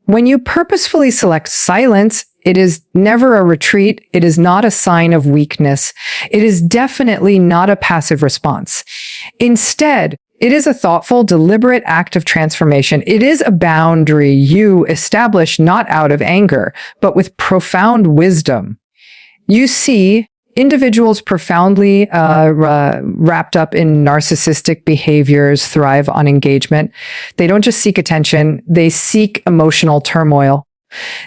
When you purposefully select silence, it is never a retreat. It is not a sign of weakness. It is definitely not a passive response. Instead, it is a thoughtful, deliberate act of transformation. It is a boundary you establish not out of anger, but with profound wisdom. You see, individuals profoundly wrapped up in narcissistic behaviors thrive on engagement. They don't just seek attention, they seek emotional turmoil.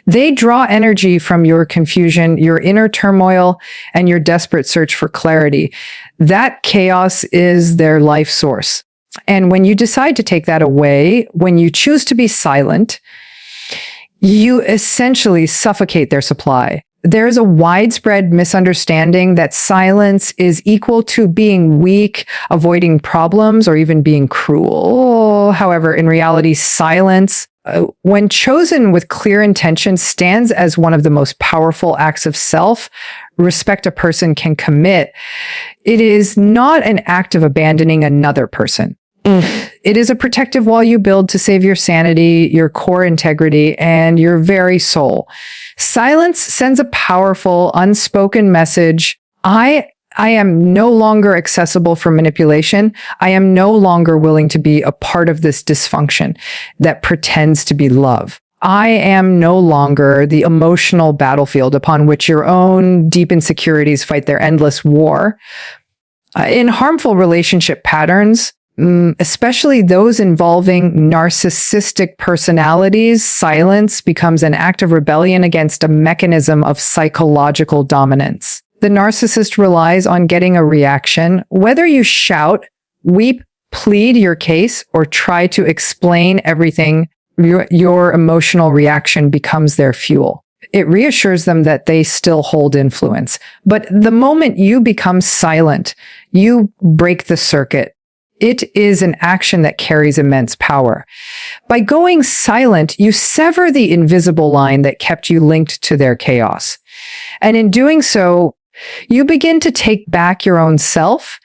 They draw energy from your confusion, your inner turmoil, and your desperate search for clarity. That chaos is their life source. And when you decide to take that away, when you choose to be silent, you essentially suffocate their supply. There is a widespread misunderstanding that silence is equal to being weak, avoiding problems, or even being cruel. However, in reality, silence, when chosen with clear intention, stands as one of the most powerful acts of self-respect a person can commit. It is not an act of abandoning another person. It is a protective wall you build to save your sanity, your core integrity, and your very soul. Silence sends a powerful, unspoken message. I am no longer accessible for manipulation. I am no longer willing to be a part of this dysfunction that pretends to be love. I am no longer the emotional battlefield upon which your own deep insecurities fight their endless war. In harmful relationship patterns, especially those involving narcissistic personalities, silence becomes an act of rebellion against a mechanism of psychological dominance. The narcissist relies on getting a reaction. Whether you shout, weep, plead your case, or try to explain everything, your emotional reaction becomes their fuel. It reassures them that they still hold influence. But the moment you become silent, you break the circuit. It is an action that carries immense power. By going silent, you sever the invisible line that kept you linked to their chaos. And in doing so, you begin to take back your own self.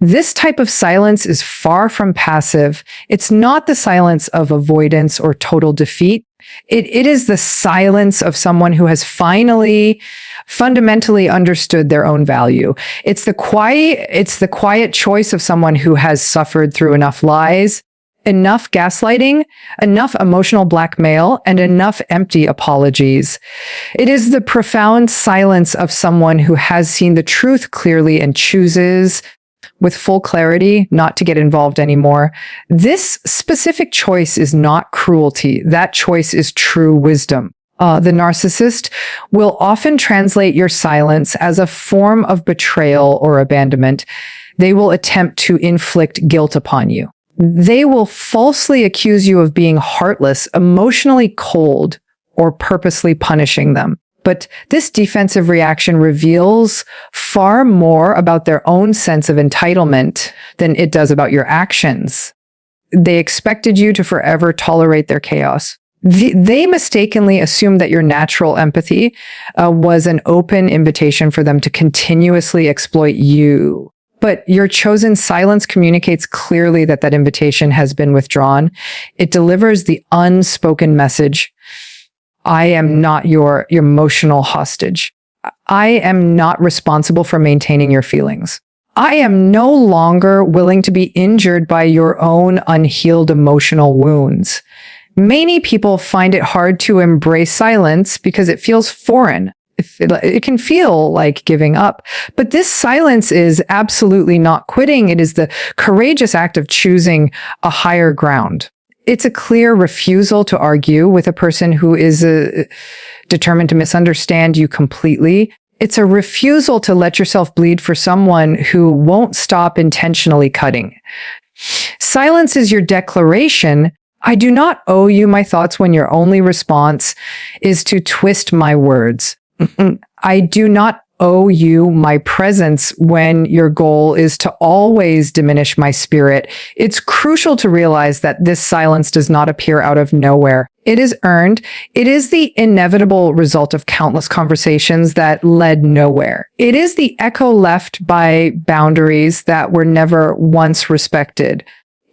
This type of silence is far from passive. It's not the silence of avoidance or total defeat. It is the silence of someone who has finally fundamentally understood their own value. It's the quiet choice of someone who has suffered through enough lies, enough gaslighting, enough emotional blackmail, and enough empty apologies. It is the profound silence of someone who has seen the truth clearly and chooses with full clarity not to get involved anymore. This specific choice is not cruelty. That choice is true wisdom. The narcissist will often translate your silence as a form of betrayal or abandonment. They will attempt to inflict guilt upon you. They will falsely accuse you of being heartless, emotionally cold, or purposely punishing them. But this defensive reaction reveals far more about their own sense of entitlement than it does about your actions. They expected you to forever tolerate their chaos. They mistakenly assumed that your natural empathy was an open invitation for them to continuously exploit you. But your chosen silence communicates clearly that that invitation has been withdrawn. It delivers the unspoken message: I am not your emotional hostage. I am not responsible for maintaining your feelings. I am no longer willing to be injured by your own unhealed emotional wounds. Many people find it hard to embrace silence because it feels foreign. It can feel like giving up. But this silence is absolutely not quitting. It is the courageous act of choosing a higher ground. It's a clear refusal to argue with a person who is determined to misunderstand you completely. It's a refusal to let yourself bleed for someone who won't stop intentionally cutting. Silence is your declaration: I do not owe you my thoughts when your only response is to twist my words. I do not owe you my presence when your goal is to always diminish my spirit. It's crucial to realize that this silence does not appear out of nowhere. It is earned. It is the inevitable result of countless conversations that led nowhere. It is the echo left by boundaries that were never once respected.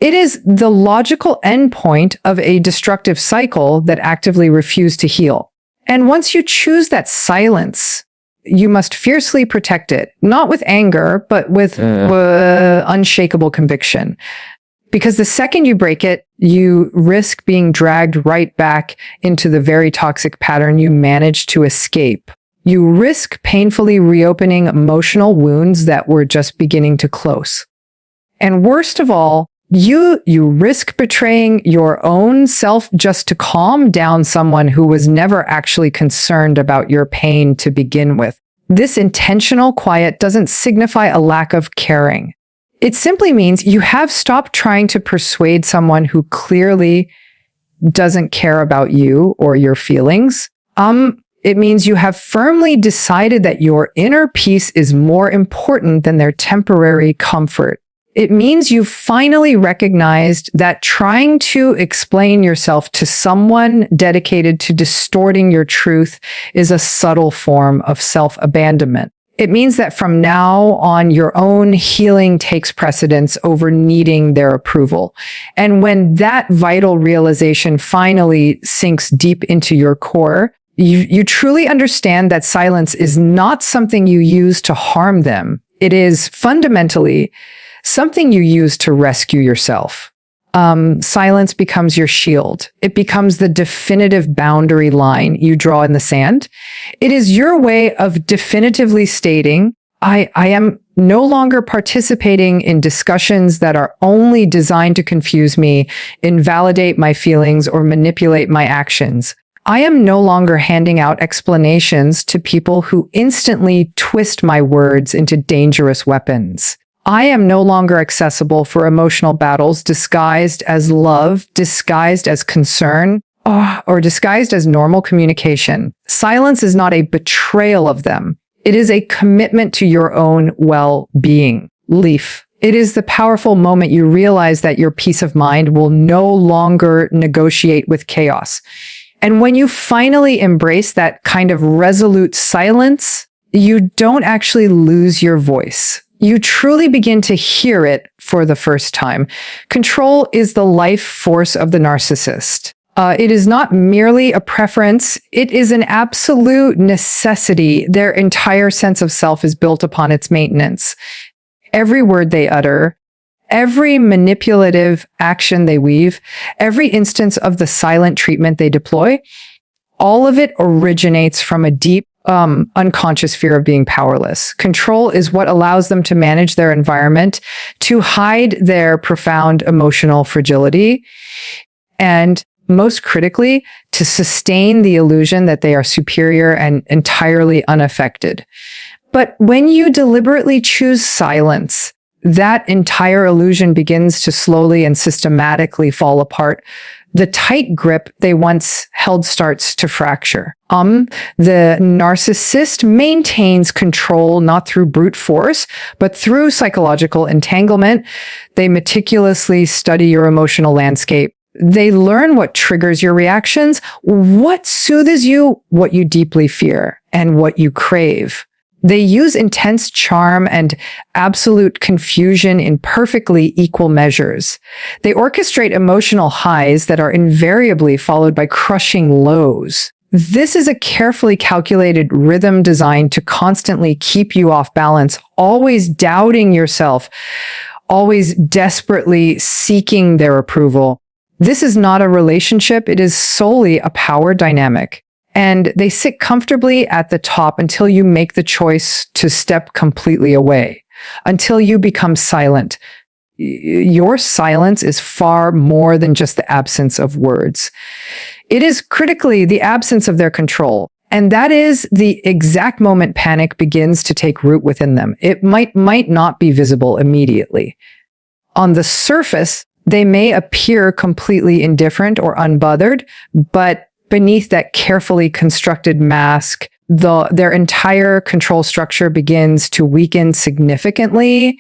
It is the logical endpoint of a destructive cycle that actively refused to heal. And once you choose that silence, you must fiercely protect it, not with anger, but with unshakable conviction. Because the second you break it, you risk being dragged right back into the very toxic pattern you managed to escape. You risk painfully reopening emotional wounds that were just beginning to close. And worst of all, you risk betraying your own self just to calm down someone who was never actually concerned about your pain to begin with. This intentional quiet doesn't signify a lack of caring. It simply means you have stopped trying to persuade someone who clearly doesn't care about you or your feelings. It means you have firmly decided that your inner peace is more important than their temporary comfort. It means you've finally recognized that trying to explain yourself to someone dedicated to distorting your truth is a subtle form of self-abandonment. It means that from now on, your own healing takes precedence over needing their approval. And when that vital realization finally sinks deep into your core, you truly understand that silence is not something you use to harm them. It is fundamentally something you use to rescue yourself. Silence becomes your shield. It becomes the definitive boundary line you draw in the sand. It is your way of definitively stating, I am no longer participating in discussions that are only designed to confuse me, invalidate my feelings, or manipulate my actions. I am no longer handing out explanations to people who instantly twist my words into dangerous weapons. I am no longer accessible for emotional battles disguised as love, disguised as concern, or disguised as normal communication. Silence is not a betrayal of them. It is a commitment to your own well-being. Leaf. It is the powerful moment you realize that your peace of mind will no longer negotiate with chaos. And when you finally embrace that kind of resolute silence, you don't actually lose your voice. You truly begin to hear it for the first time. Control is the life force of the narcissist. It is not merely a preference. It is an absolute necessity. Their entire sense of self is built upon its maintenance. Every word they utter, every manipulative action they weave, every instance of the silent treatment they deploy, all of it originates from a deep, unconscious fear of being powerless. Control is what allows them to manage their environment, to hide their profound emotional fragility, and most critically, to sustain the illusion that they are superior and entirely unaffected. But when you deliberately choose silence, that entire illusion begins to slowly and systematically fall apart. The tight grip they once held starts to fracture. The narcissist maintains control not through brute force, but through psychological entanglement. They meticulously study your emotional landscape. They learn what triggers your reactions, what soothes you, what you deeply fear, and what you crave. They use intense charm and absolute confusion in perfectly equal measures. They orchestrate emotional highs that are invariably followed by crushing lows. This is a carefully calculated rhythm designed to constantly keep you off balance, always doubting yourself, always desperately seeking their approval. This is not a relationship. It is solely a power dynamic. And they sit comfortably at the top until you make the choice to step completely away, until you become silent. Your silence is far more than just the absence of words. It is critically the absence of their control. And that is the exact moment panic begins to take root within them. It might not be visible immediately. On the surface, they may appear completely indifferent or unbothered, but beneath that carefully constructed mask, their entire control structure begins to weaken significantly.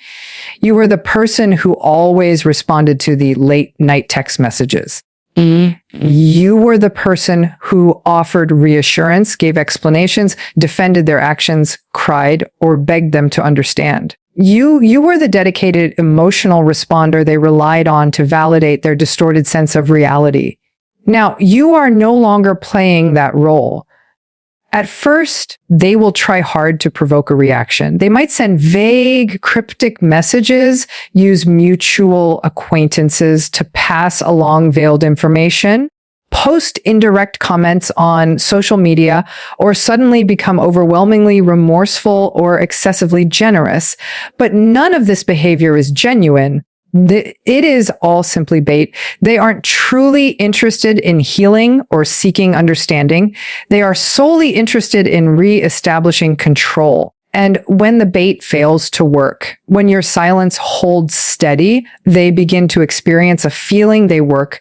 You were the person who always responded to the late night text messages. You were the person who offered reassurance, gave explanations, defended their actions, cried, or begged them to understand. You were the dedicated emotional responder they relied on to validate their distorted sense of reality. Now, you are no longer playing that role. At first, they will try hard to provoke a reaction. They might send vague, cryptic messages, use mutual acquaintances to pass along veiled information, post indirect comments on social media, or suddenly become overwhelmingly remorseful or excessively generous. But none of this behavior is genuine. It is all simply bait. They aren't truly interested in healing or seeking understanding. They are solely interested in re-establishing control. And when the bait fails to work, when your silence holds steady, they begin to experience a feeling they work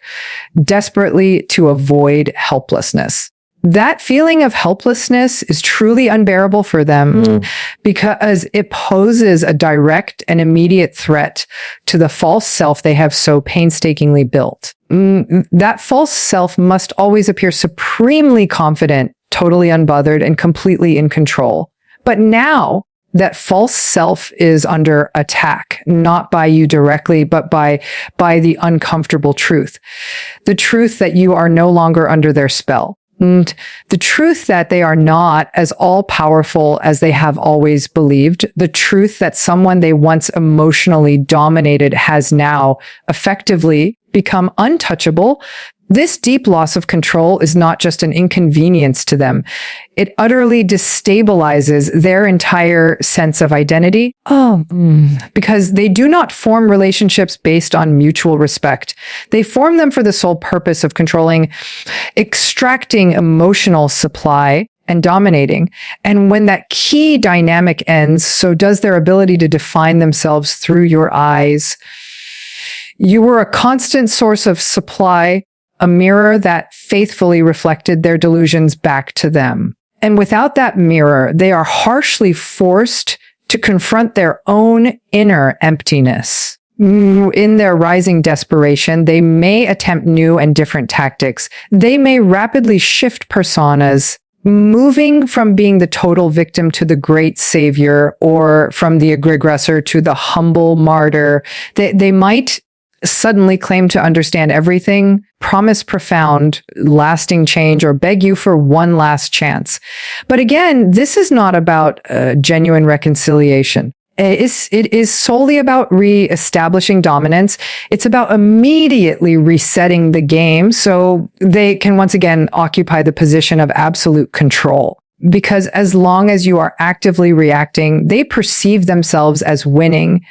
desperately to avoid helplessness. That feeling of helplessness is truly unbearable for them because it poses a direct and immediate threat to the false self they have so painstakingly built. That false self must always appear supremely confident, totally unbothered, and completely in control. But now that false self is under attack, not by you directly, but by the uncomfortable truth. The truth that you are no longer under their spell. And the truth that they are not as all-powerful as they have always believed. The truth that someone they once emotionally dominated has now effectively become untouchable. This deep loss of control is not just an inconvenience to them. It utterly destabilizes their entire sense of identity. Because they do not form relationships based on mutual respect. They form them for the sole purpose of controlling, extracting emotional supply, and dominating. And when that key dynamic ends, so does their ability to define themselves through your eyes. You were a constant source of supply, a mirror that faithfully reflected their delusions back to them. And without that mirror, they are harshly forced to confront their own inner emptiness. In their rising desperation, they may attempt new and different tactics. They may rapidly shift personas, moving from being the total victim to the great savior, or from the aggressor to the humble martyr. They might suddenly claim to understand everything, promise profound, lasting change, or beg you for one last chance. But again, this is not about genuine reconciliation. It is solely about re-establishing dominance. It's about immediately resetting the game so they can once again occupy the position of absolute control. Because as long as you are actively reacting, they perceive themselves as winning.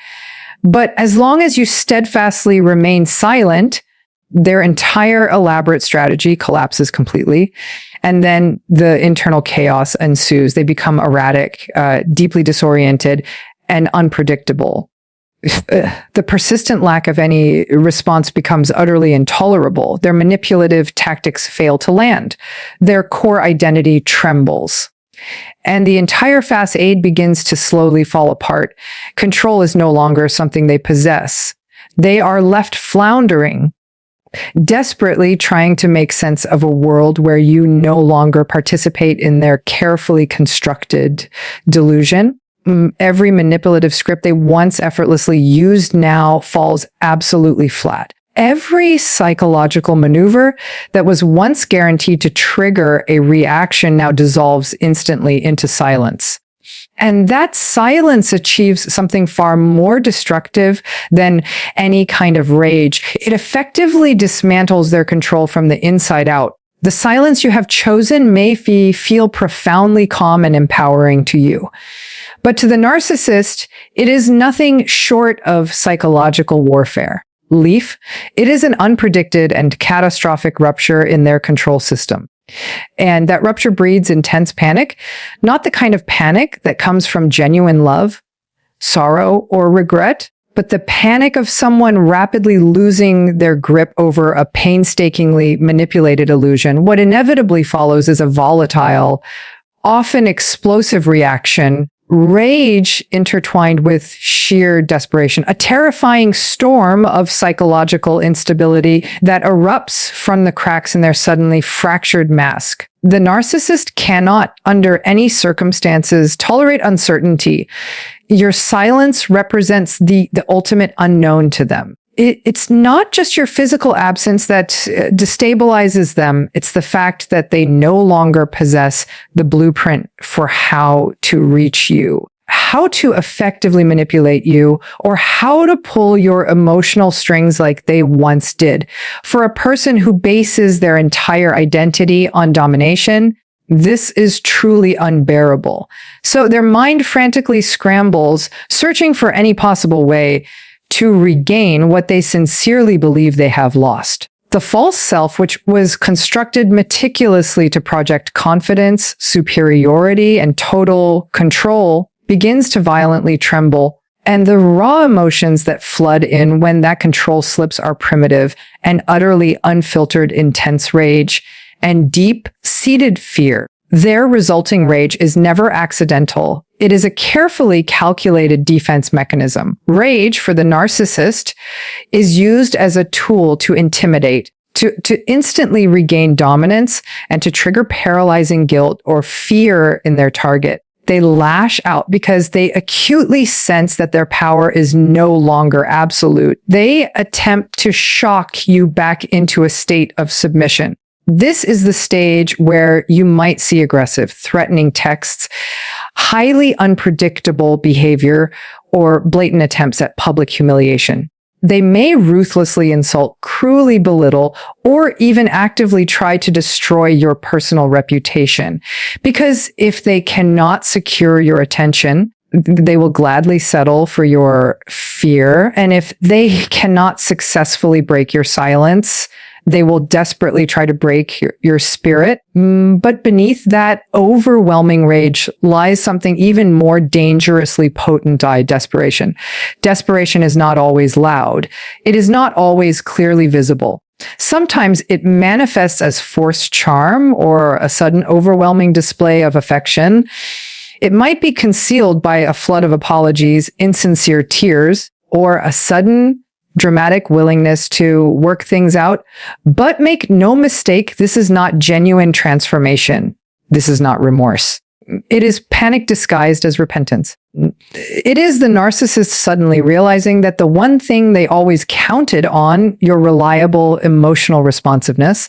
But as long as you steadfastly remain silent, their entire elaborate strategy collapses completely. And then the internal chaos ensues. They become erratic, deeply disoriented, and unpredictable. The persistent lack of any response becomes utterly intolerable. Their manipulative tactics fail to land. Their core identity trembles. And the entire facade begins to slowly fall apart. Control is no longer something they possess. They are left floundering, desperately trying to make sense of a world where you no longer participate in their carefully constructed delusion. Every manipulative script they once effortlessly used now falls absolutely flat. Every psychological maneuver that was once guaranteed to trigger a reaction now dissolves instantly into silence. And that silence achieves something far more destructive than any kind of rage. It effectively dismantles their control from the inside out. The silence you have chosen may feel profoundly calm and empowering to you. But to the narcissist, it is nothing short of psychological warfare. Leaf, it is an unpredicted and catastrophic rupture in their control system. And that rupture breeds intense panic, not the kind of panic that comes from genuine love, sorrow, or regret, but the panic of someone rapidly losing their grip over a painstakingly manipulated illusion. What inevitably follows is a volatile, often explosive reaction, rage intertwined with sheer desperation, a terrifying storm of psychological instability that erupts from the cracks in their suddenly fractured mask. The narcissist cannot, under any circumstances, tolerate uncertainty. Your silence represents the ultimate unknown to them. It's not just your physical absence that destabilizes them. It's the fact that they no longer possess the blueprint for how to reach you, how to effectively manipulate you, or how to pull your emotional strings like they once did. For a person who bases their entire identity on domination, this is truly unbearable. So their mind frantically scrambles, searching for any possible way to regain what they sincerely believe they have lost. The false self, which was constructed meticulously to project confidence, superiority, and total control, begins to violently tremble. And the raw emotions that flood in when that control slips are primitive and utterly unfiltered intense rage and deep-seated fear. Their resulting rage is never accidental. It is a carefully calculated defense mechanism. Rage, for the narcissist, is used as a tool to intimidate, to instantly regain dominance, and to trigger paralyzing guilt or fear in their target. They lash out because they acutely sense that their power is no longer absolute. They attempt to shock you back into a state of submission. This is the stage where you might see aggressive, threatening texts, highly unpredictable behavior, or blatant attempts at public humiliation. They may ruthlessly insult, cruelly belittle, or even actively try to destroy your personal reputation. Because if they cannot secure your attention, they will gladly settle for your fear. And if they cannot successfully break your silence, they will desperately try to break your spirit. But beneath that overwhelming rage lies something even more dangerously potent: desperation. Desperation is not always loud. It is not always clearly visible. Sometimes it manifests as forced charm or a sudden overwhelming display of affection. It might be concealed by a flood of apologies, insincere tears, or a sudden dramatic willingness to work things out. But make no mistake, this is not genuine transformation. This is not remorse. It is panic disguised as repentance. It is the narcissist suddenly realizing that the one thing they always counted on, your reliable emotional responsiveness,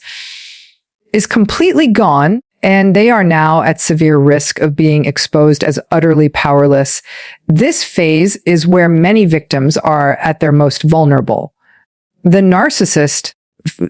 is completely gone, and they are now at severe risk of being exposed as utterly powerless. This phase is where many victims are at their most vulnerable. The narcissist,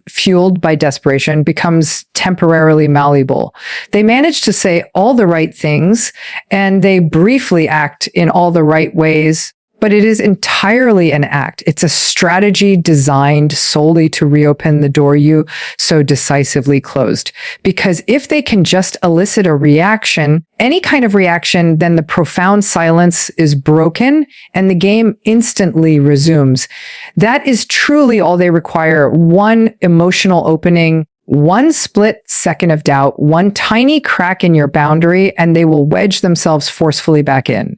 fueled by desperation, becomes temporarily malleable. They manage to say all the right things, and they briefly act in all the right ways, but it is entirely an act. It's a strategy designed solely to reopen the door you so decisively closed. Because if they can just elicit a reaction, any kind of reaction, then the profound silence is broken and the game instantly resumes. That is truly all they require: one emotional opening, one split second of doubt, one tiny crack in your boundary, and they will wedge themselves forcefully back in.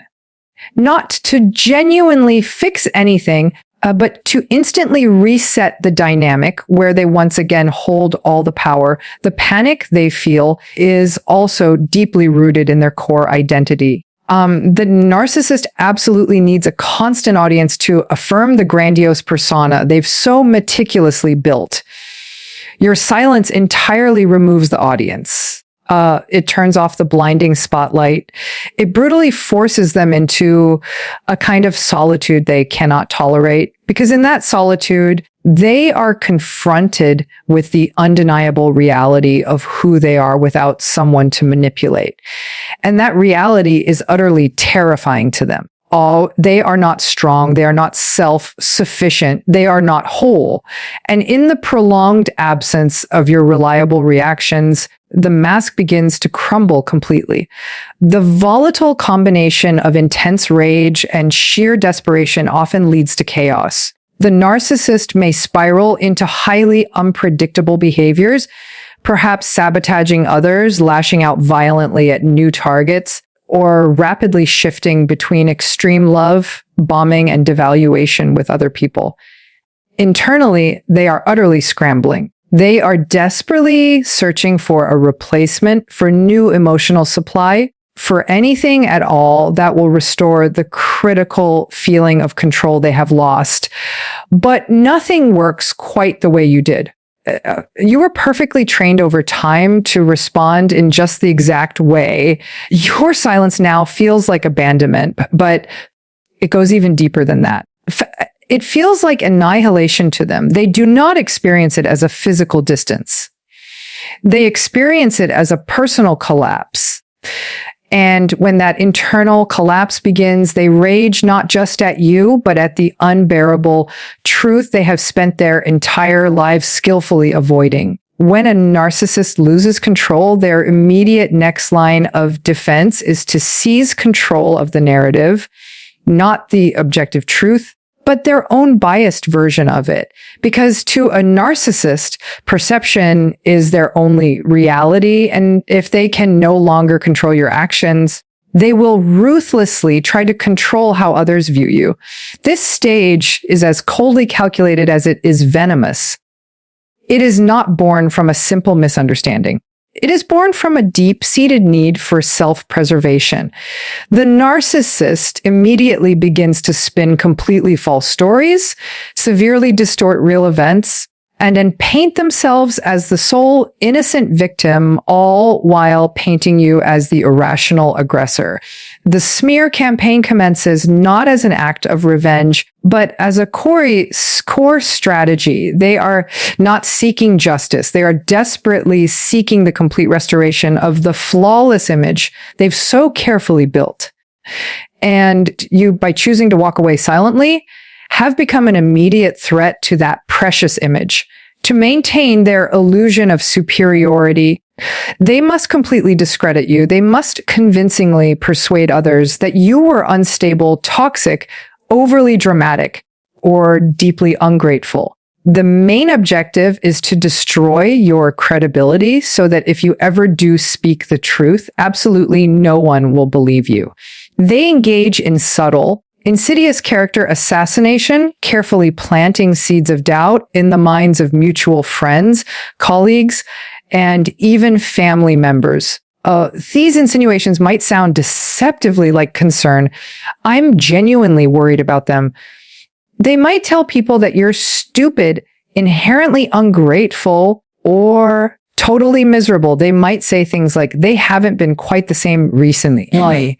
Not to genuinely fix anything, but to instantly reset the dynamic where they once again hold all the power. The panic they feel is also deeply rooted in their core identity. The narcissist absolutely needs a constant audience to affirm the grandiose persona they've so meticulously built. Your silence entirely removes the audience. It turns off the blinding spotlight. It brutally forces them into a kind of solitude they cannot tolerate, because in that solitude, they are confronted with the undeniable reality of who they are without someone to manipulate. And that reality is utterly terrifying to them. They are not strong. They are not self-sufficient. They are not whole. And in the prolonged absence of your reliable reactions, the mask begins to crumble completely. The volatile combination of intense rage and sheer desperation often leads to chaos. The narcissist may spiral into highly unpredictable behaviors, perhaps sabotaging others, lashing out violently at new targets, or rapidly shifting between extreme love, bombing, and devaluation with other people. Internally, they are utterly scrambling. They are desperately searching for a replacement, for new emotional supply, for anything at all that will restore the critical feeling of control they have lost. But nothing works quite the way you did. You were perfectly trained over time to respond in just the exact way. Your silence now feels like abandonment, but it goes even deeper than that. It feels like annihilation to them. They do not experience it as a physical distance. They experience it as a personal collapse. And when that internal collapse begins, they rage not just at you, but at the unbearable truth they have spent their entire lives skillfully avoiding. When a narcissist loses control, their immediate next line of defense is to seize control of the narrative, not the objective truth, but their own biased version of it. Because to a narcissist, perception is their only reality. And if they can no longer control your actions, they will ruthlessly try to control how others view you. This stage is as coldly calculated as it is venomous. It is not born from a simple misunderstanding. It is born from a deep-seated need for self-preservation. The narcissist immediately begins to spin completely false stories, severely distort real events, and then paint themselves as the sole innocent victim, all while painting you as the irrational aggressor. The smear campaign commences not as an act of revenge, but as a core strategy. They are not seeking justice. They are desperately seeking the complete restoration of the flawless image they've so carefully built. And you, by choosing to walk away silently, have become an immediate threat to that precious image. To maintain their illusion of superiority, they must completely discredit you. They must convincingly persuade others that you were unstable, toxic, overly dramatic, or deeply ungrateful. The main objective is to destroy your credibility so that if you ever do speak the truth, absolutely no one will believe you. They engage in subtle, insidious character assassination, carefully planting seeds of doubt in the minds of mutual friends, colleagues, and even family members. These insinuations might sound deceptively like concern. I'm genuinely worried about them. They might tell people that you're stupid, inherently ungrateful, or totally miserable. They might say things like, they haven't been quite the same recently.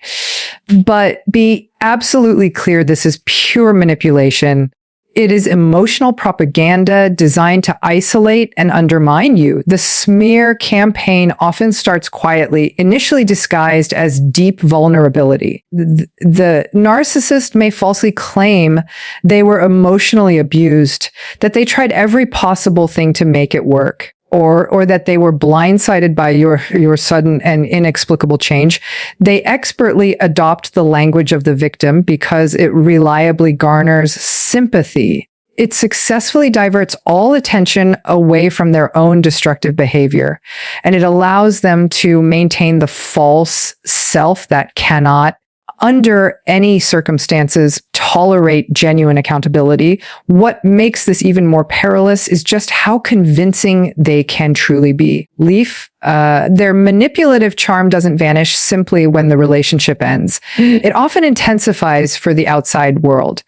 But be absolutely clear, this is pure manipulation. It is emotional propaganda designed to isolate and undermine you. The smear campaign often starts quietly, initially disguised as deep vulnerability. The narcissist may falsely claim they were emotionally abused, that they tried every possible thing to make it work, or that they were blindsided by your sudden and inexplicable change. They expertly adopt the language of the victim because it reliably garners sympathy. It successfully diverts all attention away from their own destructive behavior, and it allows them to maintain the false self that cannot, under any circumstances, tolerate genuine accountability. What makes this even more perilous is just how convincing they can truly be. Leaf, their manipulative charm doesn't vanish simply when the relationship ends. It often intensifies for the outside world.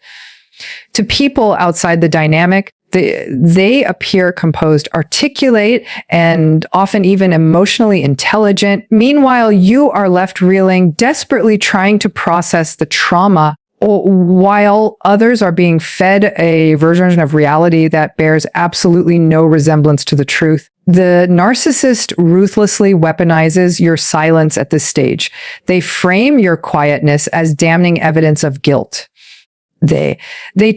To people outside the dynamic, they appear composed, articulate, and often even emotionally intelligent. Meanwhile, you are left reeling, desperately trying to process the trauma, while others are being fed a version of reality that bears absolutely no resemblance to the truth. The narcissist ruthlessly weaponizes your silence at this stage. They frame your quietness as damning evidence of guilt. They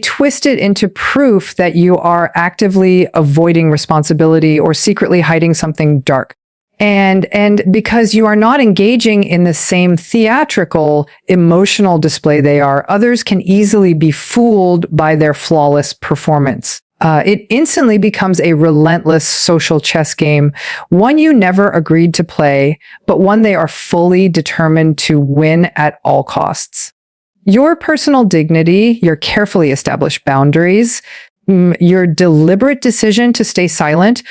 twist it into proof that you are actively avoiding responsibility or secretly hiding something dark. And because you are not engaging in the same theatrical, emotional display they are, others can easily be fooled by their flawless performance. It instantly becomes a relentless social chess game, one you never agreed to play, but one they are fully determined to win at all costs. Your personal dignity, your carefully established boundaries, your deliberate decision to stay silent,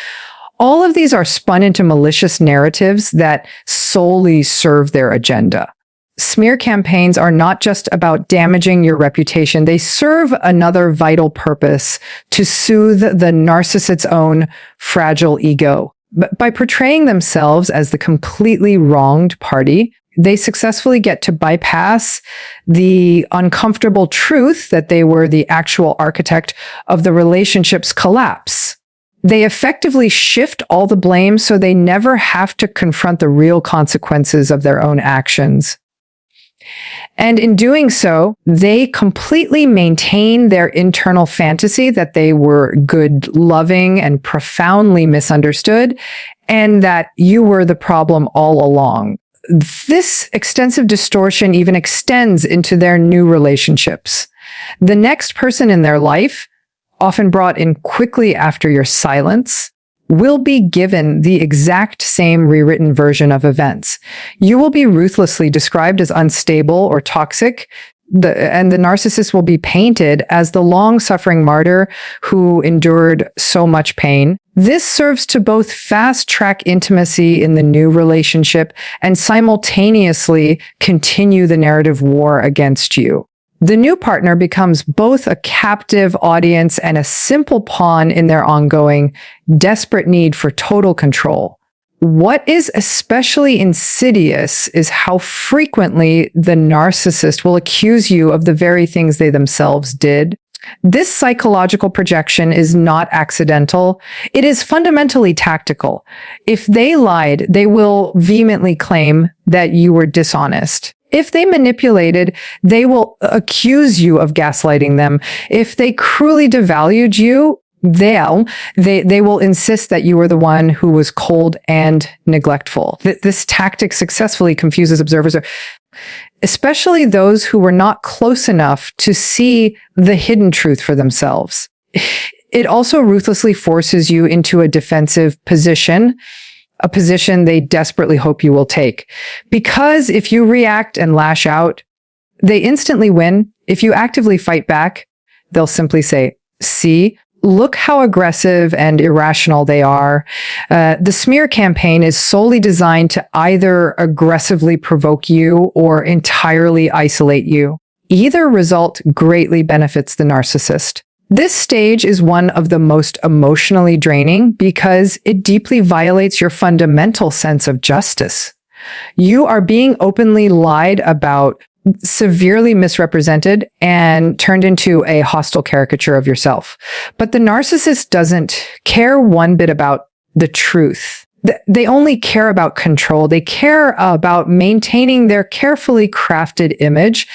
all of these are spun into malicious narratives that solely serve their agenda. Smear campaigns are not just about damaging your reputation. They serve another vital purpose: to soothe the narcissist's own fragile ego. But by portraying themselves as the completely wronged party, they successfully get to bypass the uncomfortable truth that they were the actual architect of the relationship's collapse. They effectively shift all the blame so they never have to confront the real consequences of their own actions. And in doing so, they completely maintain their internal fantasy that they were good, loving, and profoundly misunderstood, and that you were the problem all along. This extensive distortion even extends into their new relationships. The next person in their life, often brought in quickly after your silence, will be given the exact same rewritten version of events. You will be ruthlessly described as unstable or toxic, and the narcissist will be painted as the long-suffering martyr who endured so much pain. This serves to both fast-track intimacy in the new relationship and simultaneously continue the narrative war against you. The new partner becomes both a captive audience and a simple pawn in their ongoing, desperate need for total control. What is especially insidious is how frequently the narcissist will accuse you of the very things they themselves did. This psychological projection is not accidental. It is fundamentally tactical. If they lied, they will vehemently claim that you were dishonest. If they manipulated, they will accuse you of gaslighting them. If they cruelly devalued you, they will insist that you were the one who was cold and neglectful. This tactic successfully confuses observers, especially those who were not close enough to see the hidden truth for themselves. It also ruthlessly forces you into a defensive position, a position they desperately hope you will take. Because if you react and lash out, they instantly win. If you actively fight back, they'll simply say, "See, look how aggressive and irrational they are." The smear campaign is solely designed to either aggressively provoke you or entirely isolate you. Either result greatly benefits the narcissist. This stage is one of the most emotionally draining because it deeply violates your fundamental sense of justice. You are being openly lied about, severely misrepresented, and turned into a hostile caricature of yourself. But the narcissist doesn't care one bit about the truth. They only care about control. They care about maintaining their carefully crafted image.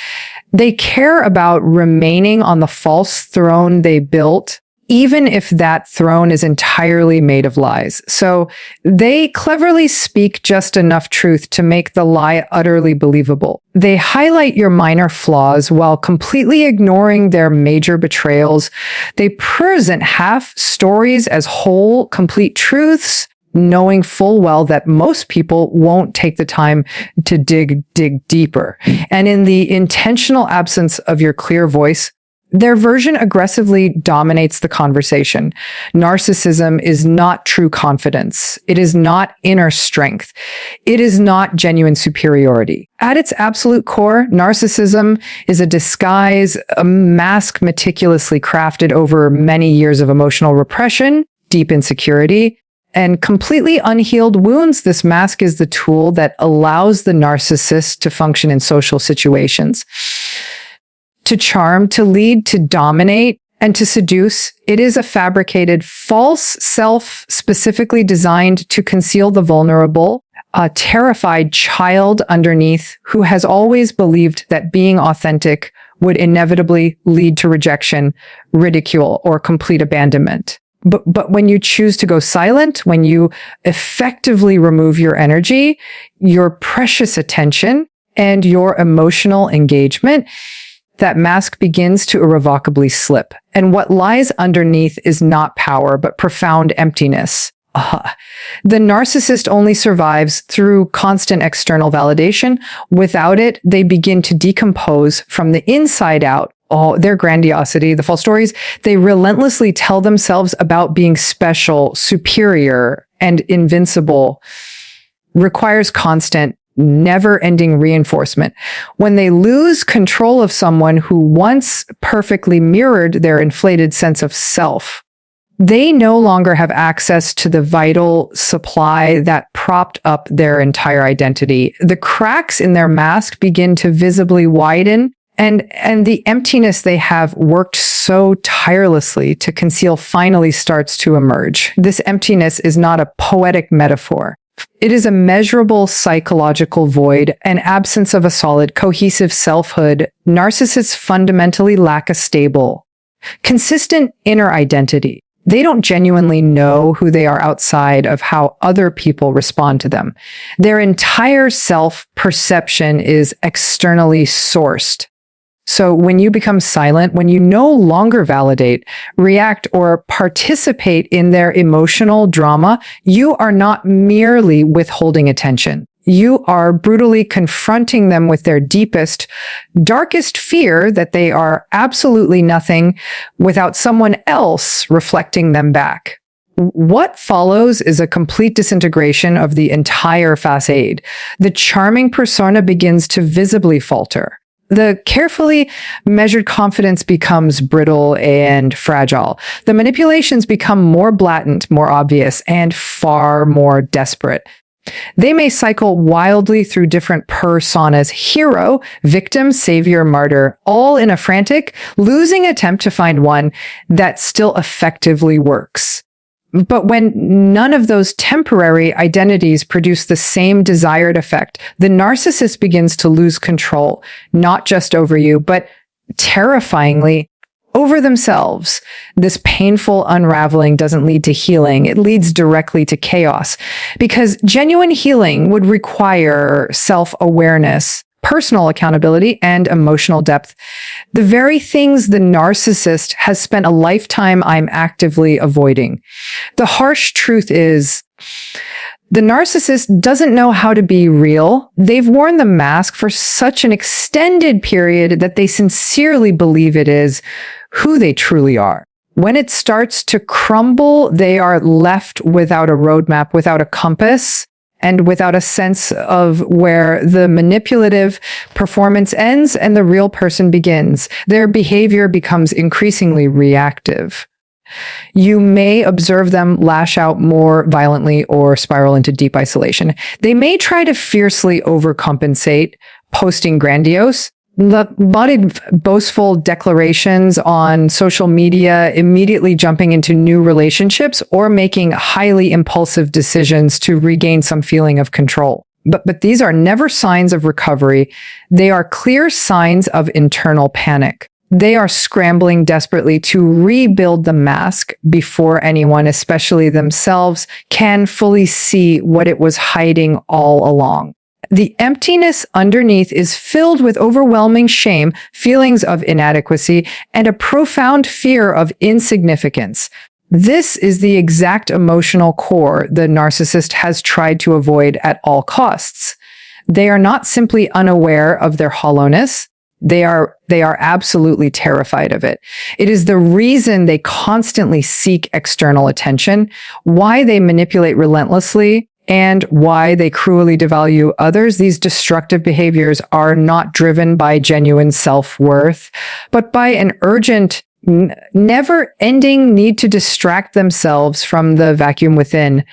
They care about remaining on the false throne they built, even if that throne is entirely made of lies. So they cleverly speak just enough truth to make the lie utterly believable. They highlight your minor flaws while completely ignoring their major betrayals. They present half stories as whole, complete truths, knowing full well that most people won't take the time to dig deeper. And in the intentional absence of your clear voice, their version aggressively dominates the conversation. Narcissism is not true confidence. It is not inner strength. It is not genuine superiority. At its absolute core, narcissism is a disguise, a mask meticulously crafted over many years of emotional repression, deep insecurity, and completely unhealed wounds. This mask is the tool that allows the narcissist to function in social situations, to charm, to lead, to dominate, and to seduce. It is a fabricated false self specifically designed to conceal the vulnerable, a terrified child underneath who has always believed that being authentic would inevitably lead to rejection, ridicule, or complete abandonment. But when you choose to go silent, when you effectively remove your energy, your precious attention, and your emotional engagement, that mask begins to irrevocably slip. And what lies underneath is not power, but profound emptiness. The narcissist only survives through constant external validation. Without it, they begin to decompose from the inside out. All their grandiosity, the false stories they relentlessly tell themselves about being special, superior, and invincible requires constant, never-ending reinforcement. When they lose control of someone who once perfectly mirrored their inflated sense of self, they no longer have access to the vital supply that propped up their entire identity. The cracks in their mask begin to visibly widen, and the emptiness they have worked so tirelessly to conceal finally starts to emerge. This emptiness is not a poetic metaphor. It is a measurable psychological void, an absence of a solid, cohesive selfhood. Narcissists fundamentally lack a stable, consistent inner identity. They don't genuinely know who they are outside of how other people respond to them. Their entire self-perception is externally sourced. So when you become silent, when you no longer validate, react, or participate in their emotional drama, you are not merely withholding attention. You are brutally confronting them with their deepest, darkest fear that they are absolutely nothing without someone else reflecting them back. What follows is a complete disintegration of the entire facade. The charming persona begins to visibly falter. The carefully measured confidence becomes brittle and fragile. The manipulations become more blatant, more obvious, and far more desperate. They may cycle wildly through different personas: hero, victim, savior, martyr, all in a frantic, losing attempt to find one that still effectively works. But when none of those temporary identities produce the same desired effect, the narcissist begins to lose control, not just over you, but terrifyingly over themselves. This painful unraveling doesn't lead to healing. It leads directly to chaos, because genuine healing would require self-awareness, personal accountability, and emotional depth. The very things the narcissist has spent a lifetime I'm actively avoiding. The harsh truth is, the narcissist doesn't know how to be real. They've worn the mask for such an extended period that they sincerely believe it is who they truly are. When it starts to crumble, they are left without a roadmap, without a compass, and without a sense of where the manipulative performance ends and the real person begins. Their behavior becomes increasingly reactive. You may observe them lash out more violently or spiral into deep isolation. They may try to fiercely overcompensate, posting grandiose, embodied boastful declarations on social media, immediately jumping into new relationships, or making highly impulsive decisions to regain some feeling of control. But these are never signs of recovery. They are clear signs of internal panic. They are scrambling desperately to rebuild the mask before anyone, especially themselves, can fully see what it was hiding all along. The emptiness underneath is filled with overwhelming shame, feelings of inadequacy, and a profound fear of insignificance. This is the exact emotional core the narcissist has tried to avoid at all costs. They are not simply unaware of their hollowness. They are absolutely terrified of it. It is the reason they constantly seek external attention, why they manipulate relentlessly, and why they cruelly devalue others. These destructive behaviors are not driven by genuine self-worth, but by an urgent, never-ending need to distract themselves from the vacuum within.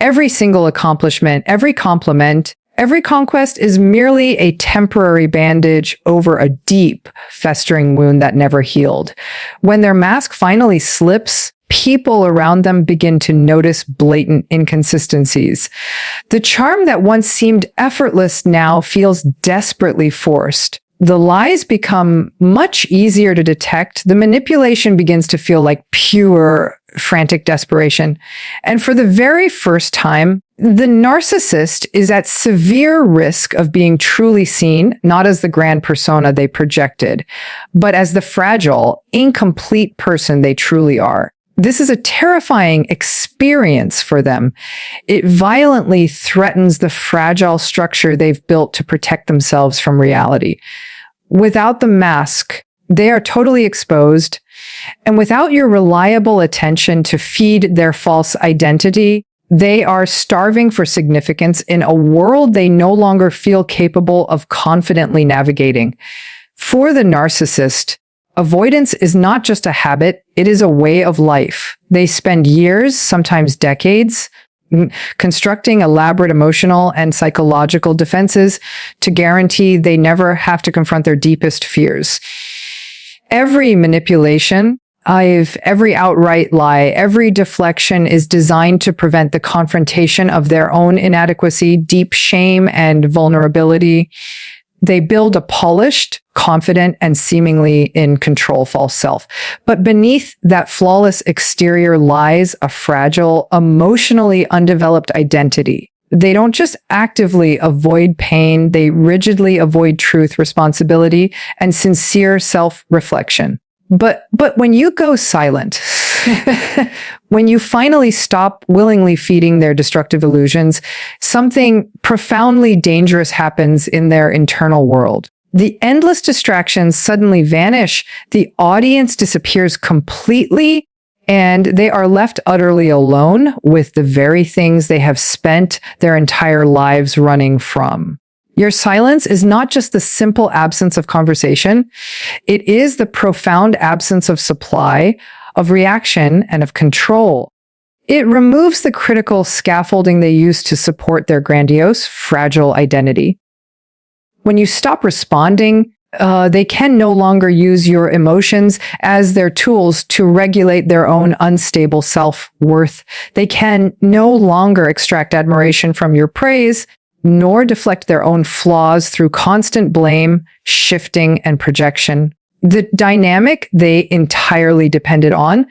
Every single accomplishment, every compliment, every conquest is merely a temporary bandage over a deep, festering wound that never healed. When their mask finally slips, people around them begin to notice blatant inconsistencies. The charm that once seemed effortless now feels desperately forced. The lies become much easier to detect. The manipulation begins to feel like pure, frantic desperation. And for the very first time, the narcissist is at severe risk of being truly seen, not as the grand persona they projected, but as the fragile, incomplete person they truly are. This is a terrifying experience for them. It violently threatens the fragile structure they've built to protect themselves from reality. Without the mask, they are totally exposed, and without your reliable attention to feed their false identity, They are starving for significance in a world they no longer feel capable of confidently navigating. For the narcissist, avoidance is not just a habit, it is a way of life. They spend years, sometimes decades, constructing elaborate emotional and psychological defenses to guarantee they never have to confront their deepest fears. Every manipulation, every outright lie, every deflection is designed to prevent the confrontation of their own inadequacy, deep shame, and vulnerability. They build a polished, confident, and seemingly in control false self. But beneath that flawless exterior lies a fragile, emotionally undeveloped identity. They don't just actively avoid pain, they rigidly avoid truth, responsibility, and sincere self-reflection. But when you go silent, when you finally stop willingly feeding their destructive illusions, something profoundly dangerous happens in their internal world. The endless distractions suddenly vanish, the audience disappears completely, and they are left utterly alone with the very things they have spent their entire lives running from. Your silence is not just the simple absence of conversation. It is the profound absence of supply, of reaction, and of control. It removes the critical scaffolding they use to support their grandiose, fragile identity. When you stop responding, they can no longer use your emotions as their tools to regulate their own unstable self-worth. They can no longer extract admiration from your praise, nor deflect their own flaws through constant blame, shifting, and projection. The dynamic they entirely depended on,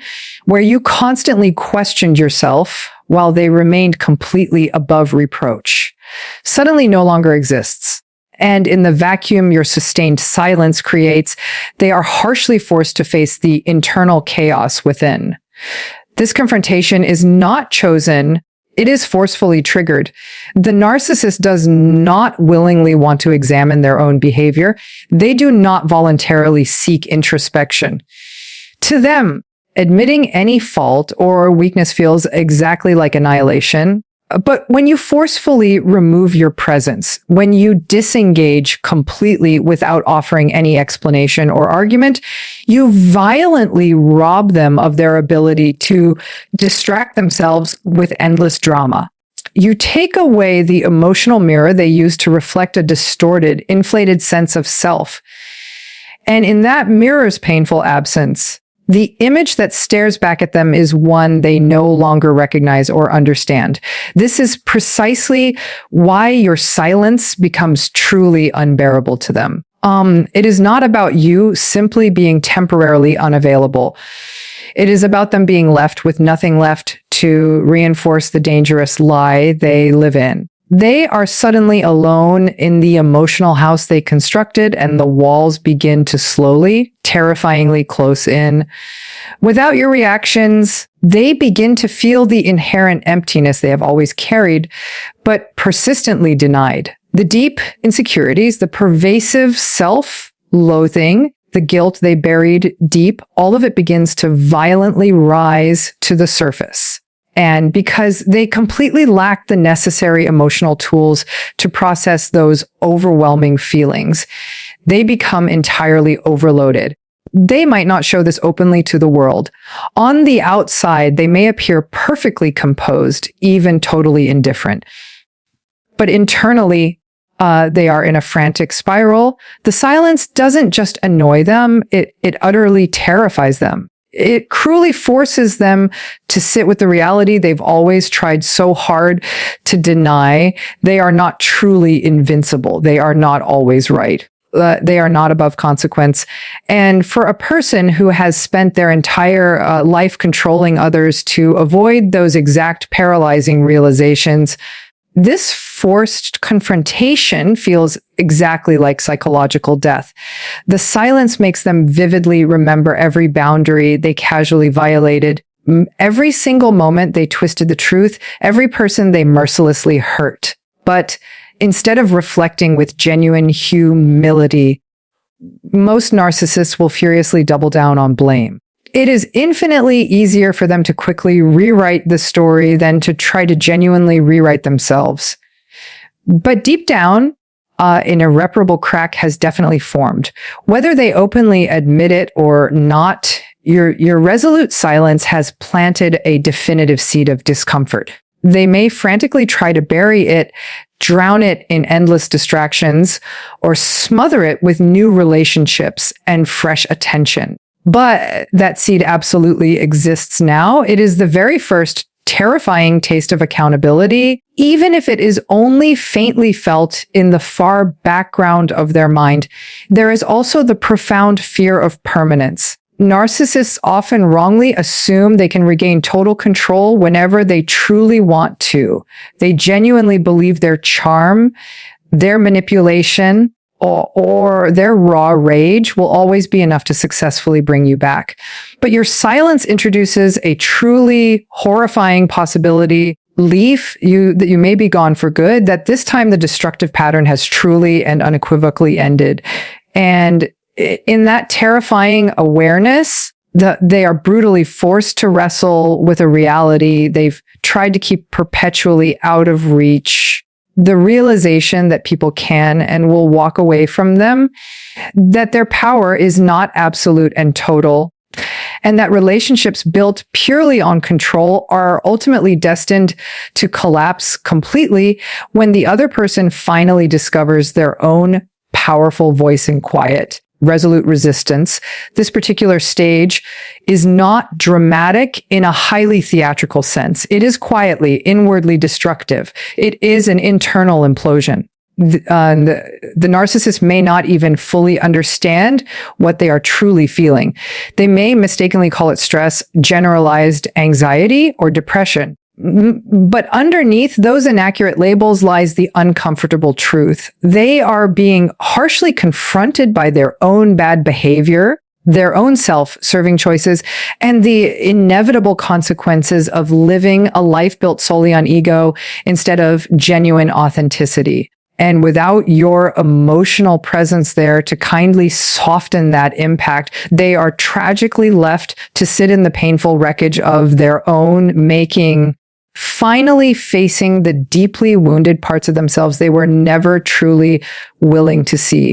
where you constantly questioned yourself while they remained completely above reproach, suddenly no longer exists. And in the vacuum your sustained silence creates, they are harshly forced to face the internal chaos within. This confrontation is not chosen. It is forcefully triggered. The narcissist does not willingly want to examine their own behavior. They do not voluntarily seek introspection. To them, admitting any fault or weakness feels exactly like annihilation. But when you forcefully remove your presence, when you disengage completely without offering any explanation or argument, you violently rob them of their ability to distract themselves with endless drama. You take away the emotional mirror they use to reflect a distorted, inflated sense of self. And in that mirror's painful absence, the image that stares back at them is one they no longer recognize or understand. This is precisely why your silence becomes truly unbearable to them. It is not about you simply being temporarily unavailable. It is about them being left with nothing left to reinforce the dangerous lie they live in. They are suddenly alone in the emotional house they constructed, and the walls begin to slowly, terrifyingly close in. Without your reactions, they begin to feel the inherent emptiness they have always carried, but persistently denied. The deep insecurities, the pervasive self-loathing, the guilt they buried deep, all of it begins to violently rise to the surface. And because they completely lack the necessary emotional tools to process those overwhelming feelings, they become entirely overloaded. They might not show this openly to the world. On the outside, they may appear perfectly composed, even totally indifferent. But internally, they are in a frantic spiral. The silence doesn't just annoy them, it utterly terrifies them. It cruelly forces them to sit with the reality they've always tried so hard to deny. They are not truly invincible. They are not always right. They are not above consequence. And for a person who has spent their entire life controlling others to avoid those exact paralyzing realizations, this forced confrontation feels exactly like psychological death. The silence makes them vividly remember every boundary they casually violated, every single moment they twisted the truth, every person they mercilessly hurt. But instead of reflecting with genuine humility, most narcissists will furiously double down on blame. It is infinitely easier for them to quickly rewrite the story than to try to genuinely rewrite themselves. But deep down, an irreparable crack has definitely formed. Whether they openly admit it or not, your resolute silence has planted a definitive seed of discomfort. They may frantically try to bury it, drown it in endless distractions, or smother it with new relationships and fresh attention. But that seed absolutely exists now. It is the very first terrifying taste of accountability, even if it is only faintly felt in the far background of their mind. There is also the profound fear of permanence. Narcissists often wrongly assume they can regain total control whenever they truly want to. They genuinely believe their charm, their manipulation, or their raw rage will always be enough to successfully bring you back. But your silence introduces a truly horrifying possibility, that you may be gone for good, that this time the destructive pattern has truly and unequivocally ended. And in that terrifying awareness, they are brutally forced to wrestle with a reality they've tried to keep perpetually out of reach. The realization that people can and will walk away from them, that their power is not absolute and total, and that relationships built purely on control are ultimately destined to collapse completely when the other person finally discovers their own powerful voice in quiet. Resolute resistance. This particular stage is not dramatic in a highly theatrical sense. It is quietly, inwardly destructive. It is an internal implosion. The narcissist may not even fully understand what they are truly feeling. They may mistakenly call it stress, generalized anxiety, or depression. But underneath those inaccurate labels lies the uncomfortable truth. They are being harshly confronted by their own bad behavior, their own self-serving choices, and the inevitable consequences of living a life built solely on ego instead of genuine authenticity. And without your emotional presence there to kindly soften that impact, they are tragically left to sit in the painful wreckage of their own making, finally facing the deeply wounded parts of themselves they were never truly willing to see.